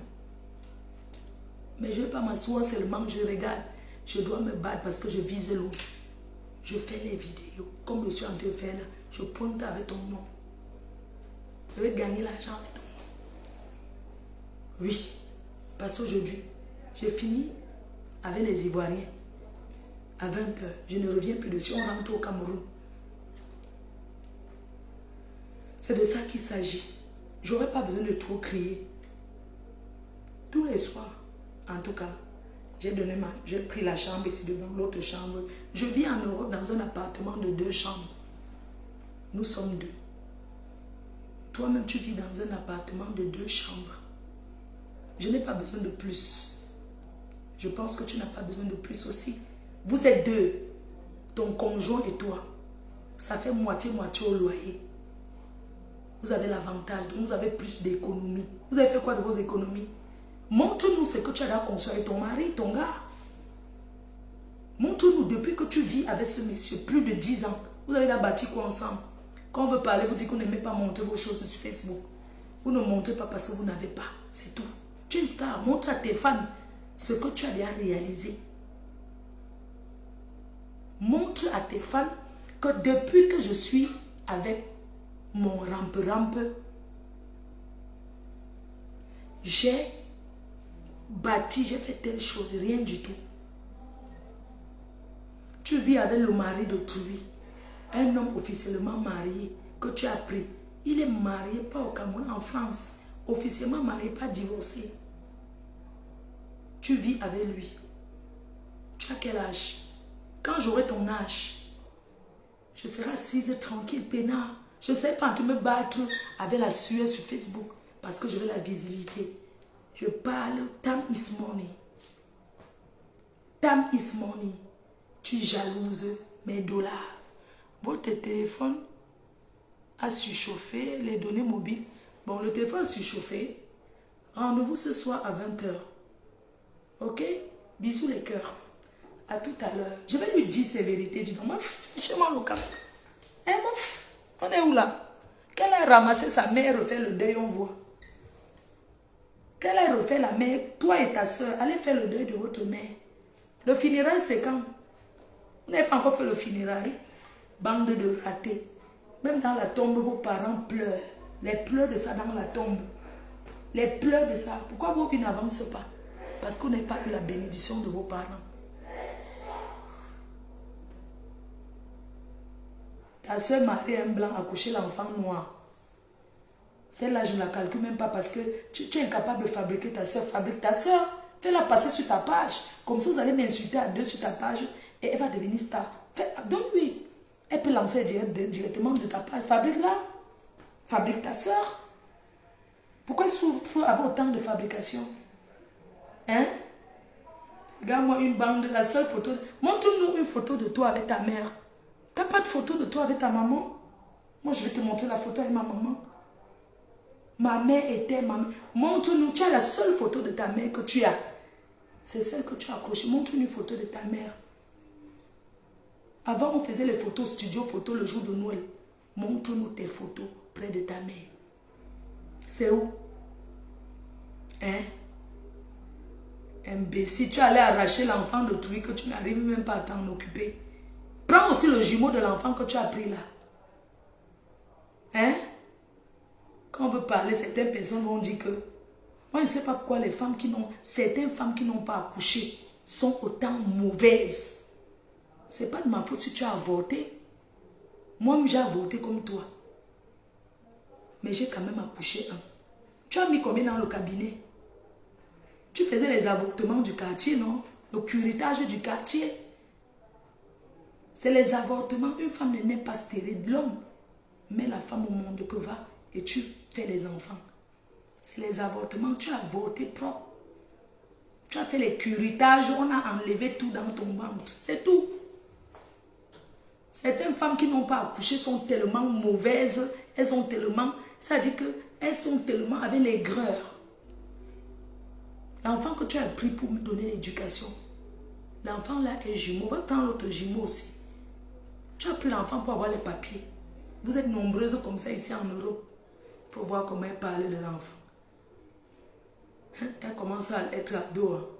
Mais je ne vais pas m'asseoir seulement, je regarde. Je dois me battre parce que je vise l'eau. Je fais les vidéos. Comme je suis en train de faire là, je pointe avec ton nom. Je vais gagner l'argent avec ton nom. Oui. Parce qu'aujourd'hui, j'ai fini avec les Ivoiriens. À 20h, je ne reviens plus dessus. On rentre au Cameroun. C'est de ça qu'il s'agit. Je n'aurais pas besoin de trop crier. Tous les soirs, en tout cas, j'ai pris la chambre ici devant l'autre chambre. Je vis en Europe dans un appartement de 2 chambres. Nous sommes 2. Toi-même, tu vis dans un appartement de 2 chambres. Je n'ai pas besoin de plus. Je pense que tu n'as pas besoin de plus aussi. Vous êtes 2. Ton conjoint et toi. Ça fait moitié-moitié au loyer. Vous avez l'avantage, vous avez plus d'économies. Vous avez fait quoi de vos économies? Montre-nous ce que tu as déjà construit avec ton mari, ton gars. Montre-nous depuis que tu vis avec ce monsieur, plus de 10 ans. Vous avez déjà bâti quoi ensemble? Quand on veut parler, vous dites qu'on n'aimez pas montrer vos choses sur Facebook. Vous ne montrez pas parce que vous n'avez pas. C'est tout. Tu es une star. Montre à tes fans ce que tu as déjà réalisé. Montre à tes fans que depuis que je suis avec mon rampe-rampe, j'ai bâti, j'ai fait telle chose, rien du tout. Tu vis avec le mari d'autrui, un homme officiellement marié que tu as pris. Il est marié, pas au Cameroun, en France. Officiellement marié, pas divorcé. Tu vis avec lui. Tu as quel âge? Quand j'aurai ton âge, je serai assise tranquille, peinard. Je ne sais pas en train de me battre avec la sueur sur Facebook parce que je veux la visibilité. Je parle, time is money. Time is money. Tu jalouses mes dollars. Votre téléphone a surchauffé, les données mobiles. Bon, le téléphone a surchauffé. Rendez-vous ce soir à 20h. Ok? Bisous les cœurs. À tout à l'heure. Je vais lui dire ses vérités. Dis donc, chez moi, local. On est où là? Qu'elle a ramassé sa mère, refait le deuil, on voit. Qu'elle a refait la mère, toi et ta soeur, allez faire le deuil de votre mère. Le funérail, c'est quand? Vous n'avez pas encore fait le funérail. Bande de ratés. Même dans la tombe, vos parents pleurent. Les pleurs de ça dans la tombe. Les pleurs de ça. Pourquoi vos vies n'avancent pas? Parce qu'on n'a pas eu la bénédiction de vos parents. Ta soeur Marie, un blanc, a couché l'enfant noir. Celle-là, je ne la calcule même pas parce que tu es incapable de fabriquer ta soeur. Fabrique ta soeur. Fais-la passer sur ta page. Comme ça, vous allez m'insulter à deux sur ta page et elle va devenir star. Donc-lui. Elle peut lancer directement de ta page. Fabrique-la. Fabrique ta soeur. Pourquoi il faut avoir autant de fabrication? Hein? Regarde-moi une bande, la seule photo. Montre-nous une photo de toi avec ta mère. Tu n'as pas de photo de toi avec ta maman? Moi, je vais te montrer la photo avec ma maman. Ma mère était ma mère. Montre-nous, tu as la seule photo de ta mère que tu as. C'est celle que tu as accrochée. Montre-nous une photo de ta mère. Avant, on faisait les photos studio photo le jour de Noël. Montre-nous tes photos près de ta mère. C'est où? Hein? Imbécile, tu allais arracher l'enfant de truie que tu n'arrives même pas à t'en occuper. Prends aussi le jumeau de l'enfant que tu as pris là. Hein? Quand on veut parler, certaines personnes vont dire que moi, je ne sais pas pourquoi les femmes qui n'ont, certaines femmes qui n'ont pas accouché sont autant mauvaises. Ce n'est pas de ma faute si tu as avorté. Moi, j'ai avorté comme toi. Mais j'ai quand même accouché un. Tu as mis combien dans le cabinet? Tu faisais les avortements du quartier, non? Le curettage du quartier. C'est les avortements. Une femme ne naît pas stérile. L'homme met la femme au monde que va et tu fais les enfants. C'est les avortements. Tu as avorté propre. Tu as fait les curetages. On a enlevé tout dans ton ventre. C'est tout. Certaines femmes qui n'ont pas accouché sont tellement mauvaises. Elles ont tellement... Ça dit qu'elles sont tellement avec l'aigreur. L'enfant que tu as pris pour me donner l'éducation. L'enfant là est jumeau. Va prendre l'autre jumeau aussi. Tu as pris l'enfant pour avoir les papiers. Vous êtes nombreuses comme ça ici en Europe. Il faut voir comment elle parle de l'enfant. Elle commence à être ado.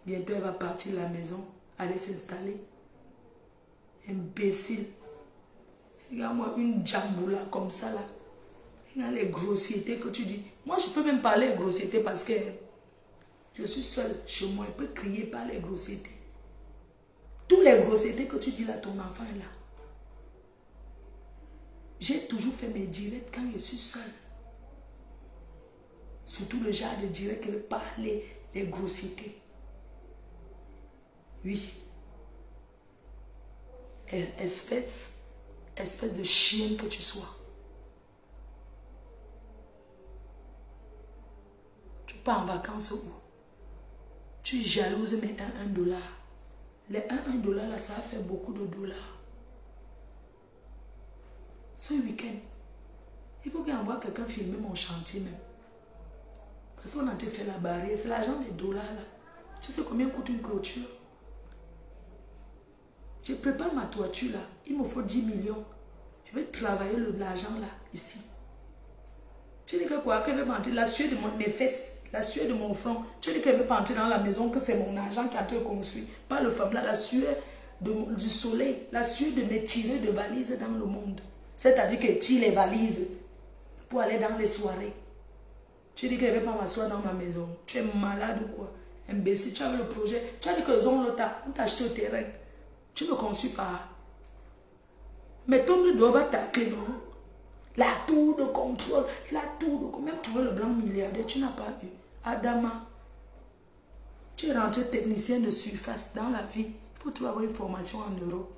Bientôt elle va partir de la maison. Aller s'installer. Imbécile. Regarde-moi une jamboula comme ça là. Regarde les grossièretés que tu dis. Moi je peux même parler grossièretés parce que je suis seule chez moi. Je peux crier par les grossièretés. Tous les grossièretés que tu dis là, ton enfant est là. J'ai toujours fait mes directs quand je suis seule. Surtout le genre de direct qui veut parler les grossièretés. Oui. Espèce de chienne que tu sois. Tu pars en vacances où? Tu jalouses mes 1 $. Les 1 $ là, ça a fait beaucoup de dollars. Ce week-end, il faut qu'il envoie quelqu'un filmer mon chantier même. Parce qu'on a fait la barrière, c'est l'argent des dollars là. Tu sais combien coûte une clôture? Je prépare ma toiture là. Il me faut 10 millions. Je vais travailler l'argent là, ici. Tu dis que quoi? Qu'elle veut pas entrer? La sueur de mes fesses, la sueur de mon front. Tu dis qu'elle veut pas entrer dans la maison, que c'est mon argent qui a été construit. Pas le femme là, la sueur du soleil, la sueur de mes tireurs de valises dans le monde. C'est-à-dire qu'elle tire les valises pour aller dans les soirées. Tu dis qu'elle ne veut pas m'asseoir dans ma maison. Tu es malade ou quoi? Imbécile, tu avais le projet. Tu as dit que on t'a acheté au terrain. Tu ne conçus pas. Mais ton ne doit pas tacler, non? La tour de contrôle, la tour de... Même trouver le blanc milliardaire, tu n'as pas eu. Adama, tu es rentré technicien de surface dans la vie. Il faut toujours avoir une formation en Europe.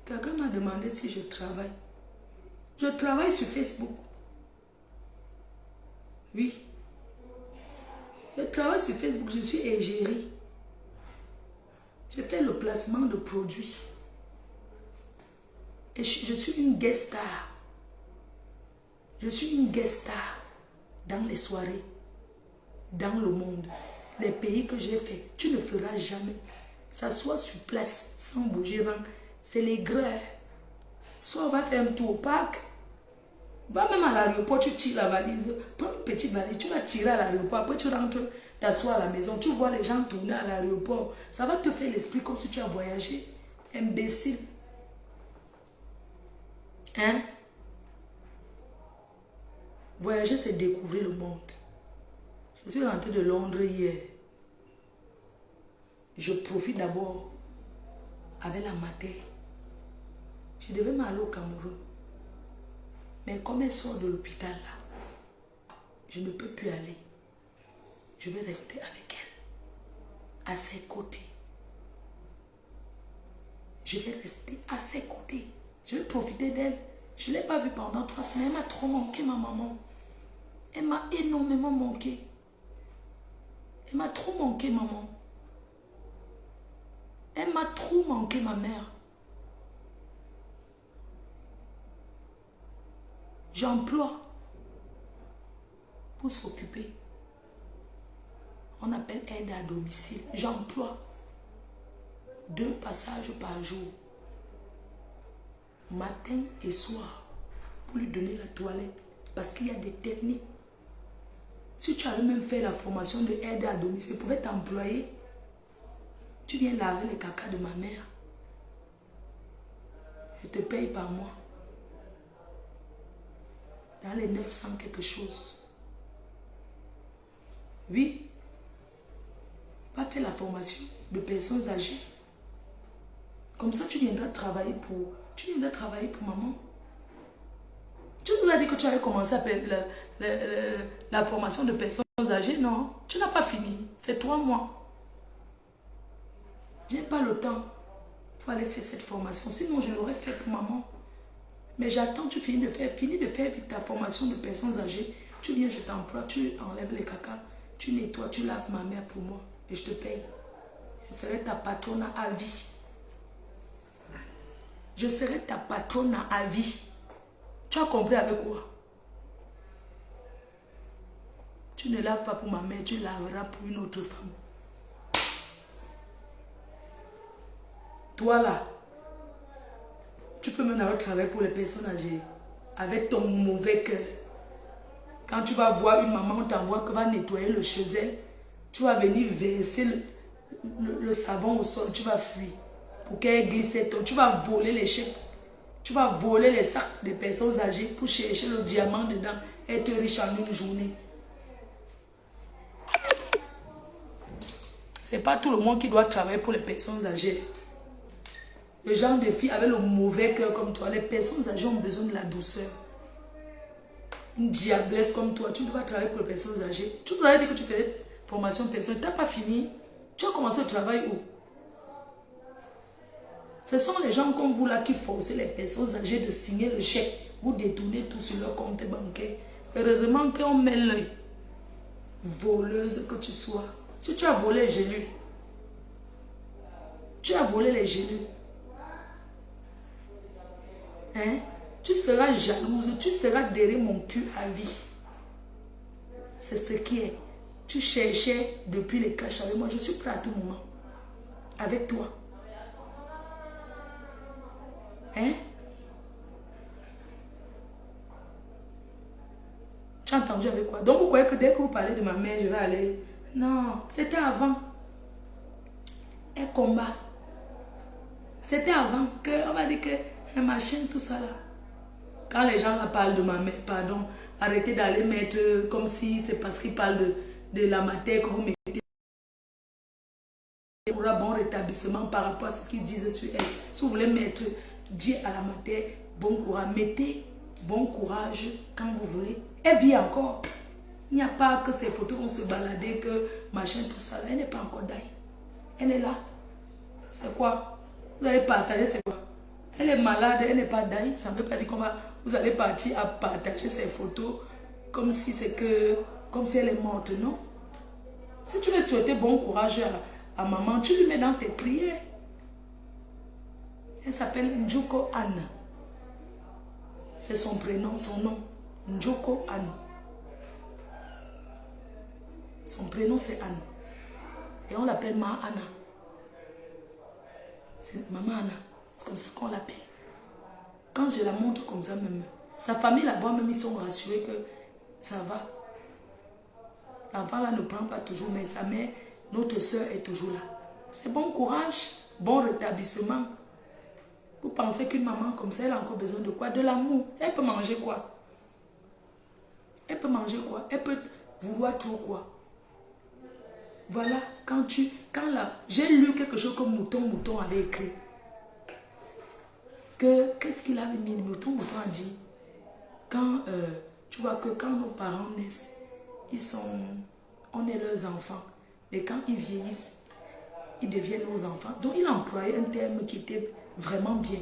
Quelqu'un m'a demandé si je travaille. Je travaille sur Facebook. Oui. Je travaille sur Facebook, je suis égérie. Je fais le placement de produits. Et je suis une guest star. Je suis une guest star dans les soirées, dans le monde. Les pays que j'ai fait, tu ne feras jamais. S'asseoir sur place, sans bouger, c'est l'aigreur. Soit on va faire un tour au parc, Va même à l'aéroport, tu tires la valise. Prends une petite valise, tu vas tirer à l'aéroport. Après, tu rentres, t'assois à la maison. Tu vois les gens tourner à l'aéroport. Ça va te faire l'esprit comme si tu as voyagé. Imbécile. Hein? Voyager, c'est découvrir le monde. Je suis rentrée de Londres hier. Je profite d'abord avec la mater. Je devais m'aller au Cameroun. Mais comme elle sort de l'hôpital là, je ne peux plus aller. Je vais rester avec elle, à ses côtés. Je vais rester à ses côtés. Je vais profiter d'elle. Je ne l'ai pas vue pendant 3 semaines. Elle m'a trop manqué, ma maman. Elle m'a énormément manqué. Elle m'a trop manqué, maman. Elle m'a trop manqué, ma mère. J'emploie pour s'occuper. On appelle aide à domicile. J'emploie 2 passages par jour. Matin et soir. Pour lui donner la toilette. Parce qu'il y a des techniques. Si tu avais même fait la formation de aide à domicile, tu pouvais t'employer. Tu viens laver les caca de ma mère. Je te paye par mois. Dans les 900 quelque chose. Oui. Va faire la formation de personnes âgées. Comme ça, tu viendras travailler pour maman. Tu nous as dit que tu avais commencé à faire la formation de personnes âgées. Non, tu n'as pas fini. C'est 3 mois. Je n'ai pas le temps pour aller faire cette formation. Sinon, je l'aurais fait pour maman. Mais j'attends, tu finis de faire vite ta formation de personnes âgées. Tu viens, je t'emploie, tu enlèves les caca, tu nettoies, tu laves ma mère pour moi et je te paye. Je serai ta patronne à vie. Je serai ta patronne à vie. Tu as compris avec quoi? Tu ne laves pas pour ma mère, tu laveras pour une autre femme. Toi là, tu peux même avoir travaillé pour les personnes âgées avec ton mauvais cœur. Quand tu vas voir une maman, on t'envoie que va nettoyer le chez elle, tu vas venir verser le savon au sol, tu vas fuir pour qu'elle glisse. Tu vas voler les chèques, tu vas voler les sacs des personnes âgées pour chercher le diamant dedans, être riche en une journée. C'est pas tout le monde qui doit travailler pour les personnes âgées. Le genre de filles avec le mauvais cœur comme toi, les personnes âgées ont besoin de la douceur. Une diablesse comme toi, tu dois travailler pour les personnes âgées. Tu nous avais dit que tu faisais formation personnelle, tu n'as pas fini. Tu as commencé le travail où? Ce sont les gens comme vous là qui forcent les personnes âgées de signer le chèque. Vous détournez tout sur leur compte bancaire. Heureusement qu'on met l'œil. Voleuse que tu sois. Si tu as volé les gélules, tu as volé les gélules. Hein? Tu seras jalouse, tu seras derrière mon cul à vie. C'est ce qui est. Tu cherchais depuis les clashs avec moi. Je suis prêt à tout moment. Avec toi. Hein? Tu as entendu avec quoi? Donc vous croyez que dès que vous parlez de ma mère, je vais aller... Non, c'était avant. Un combat. C'était avant que, on va dire que un machin, tout ça là. Quand les gens parlent de ma mère, pardon, arrêtez d'aller mettre comme si c'est parce qu'ils parlent de la matière que vous mettez pour un bon rétablissement par rapport à ce qu'ils disent sur elle. Si vous voulez mettre Dieu à la matière, bon courage, mettez bon courage quand vous voulez. Elle vit encore. Il n'y a pas que ces photos vont se balader, que machin, tout ça. Elle n'est pas encore d'ail. Elle est là. C'est quoi? Vous allez partager, c'est quoi? Elle est malade, elle n'est pas d'ail. Ça ne veut pas dire qu'on va... Vous allez partir à partager ces photos comme si c'est que... Comme si elle est morte, non? Si tu veux souhaiter bon courage à maman, tu lui mets dans tes prières. Elle s'appelle Njoko Anne. C'est son prénom, son nom. Njoko Anne. Son prénom c'est Anne. Et on l'appelle Ma Anna. C'est Maman Anna. C'est comme ça qu'on l'appelle. Quand je la montre comme ça même, Sa famille là-bas, même ils sont rassurés que ça va. L'enfant là ne prend pas toujours, mais sa mère, notre soeur est toujours là. C'est bon courage, bon rétablissement. Vous pensez qu'une maman comme ça, elle a encore besoin de quoi? De l'amour. Elle peut manger quoi? Elle peut manger quoi? Elle peut vouloir trop quoi? Voilà, j'ai lu quelque chose que Mouton avait écrit. Qu'est-ce qu'il avait mis? Mouton a dit, tu vois que quand nos parents naissent, on est leurs enfants. Mais quand ils vieillissent, ils deviennent nos enfants. Donc il a employé un terme qui était vraiment bien.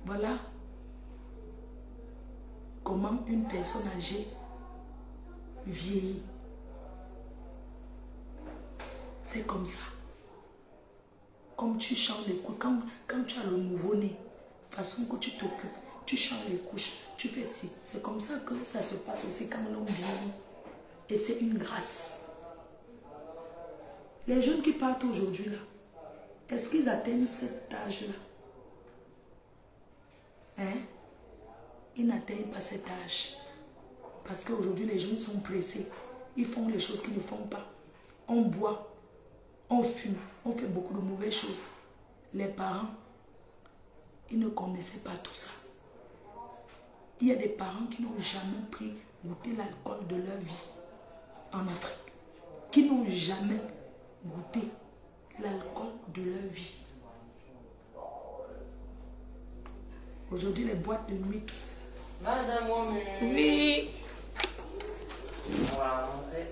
Voilà comment une personne âgée vieillit. C'est comme ça. Comme tu changes les couches, quand tu as le nouveau-né, façon que tu t'occupes, tu changes les couches, tu fais ci. C'est comme ça que ça se passe aussi quand l'homme vieillit. Et c'est une grâce. Les jeunes qui partent aujourd'hui là, est-ce qu'ils atteignent cet âge-là? Hein? Ils n'atteignent pas cet âge. Parce qu'aujourd'hui, les jeunes sont pressés. Ils font les choses qu'ils ne font pas. On boit, on fume, on fait beaucoup de mauvaises choses. Les parents, ils ne connaissaient pas tout ça. Il y a des parents qui n'ont jamais goûté l'alcool de leur vie en Afrique. Qui n'ont jamais goûté l'alcool de leur vie. Aujourd'hui, les boîtes de nuit, tout ça. Madame Omu. Oui. On va remonter.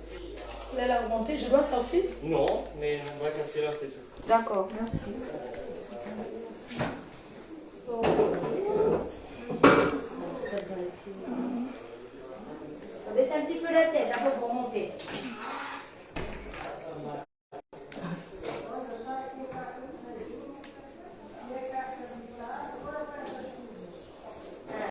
Elle a remonté, je dois sortir? Non, mais je voudrais casser là, c'est tout. D'accord, merci. Baissez un petit peu la tête, un peu pour monter.